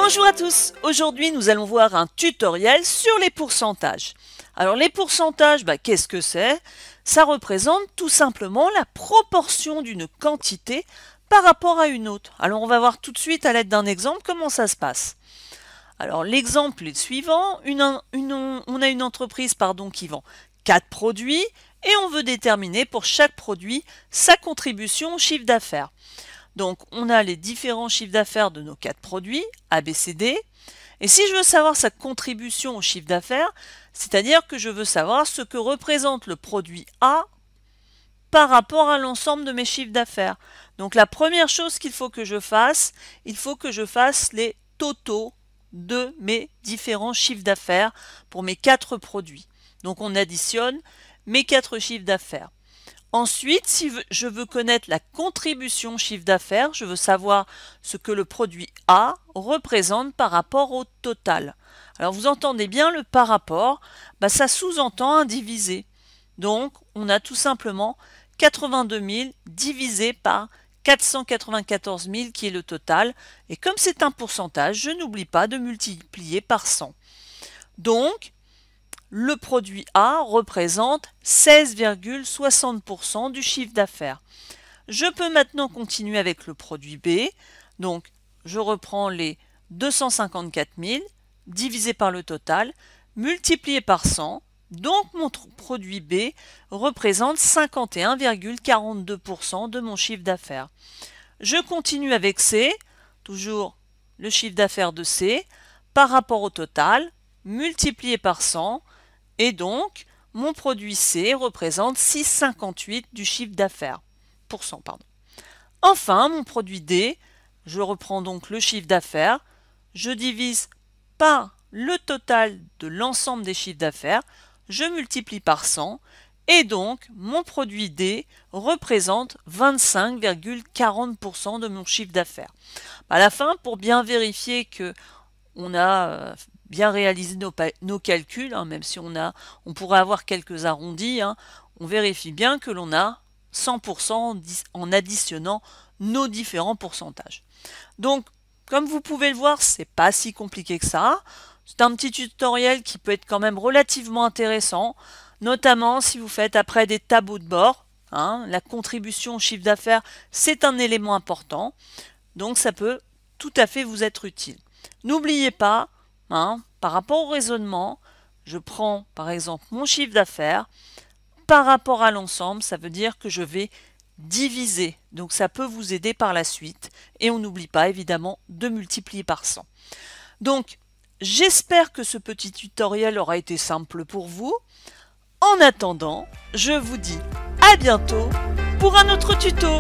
Bonjour à tous, aujourd'hui nous allons voir un tutoriel sur les pourcentages. Alors les pourcentages, qu'est-ce que c'est? Ça représente tout simplement la proportion d'une quantité par rapport à une autre. Alors on va voir tout de suite à l'aide d'un exemple comment ça se passe. Alors l'exemple est le suivant, on a une entreprise qui vend 4 produits et on veut déterminer pour chaque produit sa contribution au chiffre d'affaires. Donc, on a les différents chiffres d'affaires de nos 4 produits, A, B, C, D. Et si je veux savoir sa contribution au chiffre d'affaires, c'est-à-dire que je veux savoir ce que représente le produit A par rapport à l'ensemble de mes chiffres d'affaires. Donc, la première chose qu'il faut que je fasse, il faut que je fasse les totaux de mes différents chiffres d'affaires pour mes 4 produits. Donc, on additionne mes 4 chiffres d'affaires. Ensuite, si je veux connaître la contribution chiffre d'affaires, je veux savoir ce que le produit A représente par rapport au total. Alors vous entendez bien le par rapport, ça sous-entend un divisé. Donc on a tout simplement 82 000 divisé par 494 000 qui est le total. Et comme c'est un pourcentage, je n'oublie pas de multiplier par 100. Donc, le produit A représente 16,60% du chiffre d'affaires. Je peux maintenant continuer avec le produit B. Donc, je reprends les 254 000 divisé par le total, multiplié par 100. Donc, mon produit B représente 51,42% de mon chiffre d'affaires. Je continue avec C, toujours le chiffre d'affaires de C, par rapport au total, multiplié par 100. Et donc, mon produit C représente 6,58 du chiffre d'affaires. Enfin, mon produit D, je reprends donc le chiffre d'affaires, je divise par le total de l'ensemble des chiffres d'affaires, je multiplie par 100, et donc mon produit D représente 25,40% de mon chiffre d'affaires. À la fin, pour bien vérifier que on a bien réalisé nos calculs, même si on pourrait avoir quelques arrondis, on vérifie bien que l'on a 100% en additionnant nos différents pourcentages. Donc, comme vous pouvez le voir, c'est pas si compliqué que ça. C'est un petit tutoriel qui peut être quand même relativement intéressant, notamment si vous faites après des tableaux de bord. La contribution au chiffre d'affaires, c'est un élément important, donc ça peut tout à fait vous être utile. N'oubliez pas, par rapport au raisonnement, je prends par exemple mon chiffre d'affaires par rapport à l'ensemble, ça veut dire que je vais diviser. Donc ça peut vous aider par la suite. Et on n'oublie pas évidemment de multiplier par 100. Donc j'espère que ce petit tutoriel aura été simple pour vous. En attendant, je vous dis à bientôt pour un autre tuto.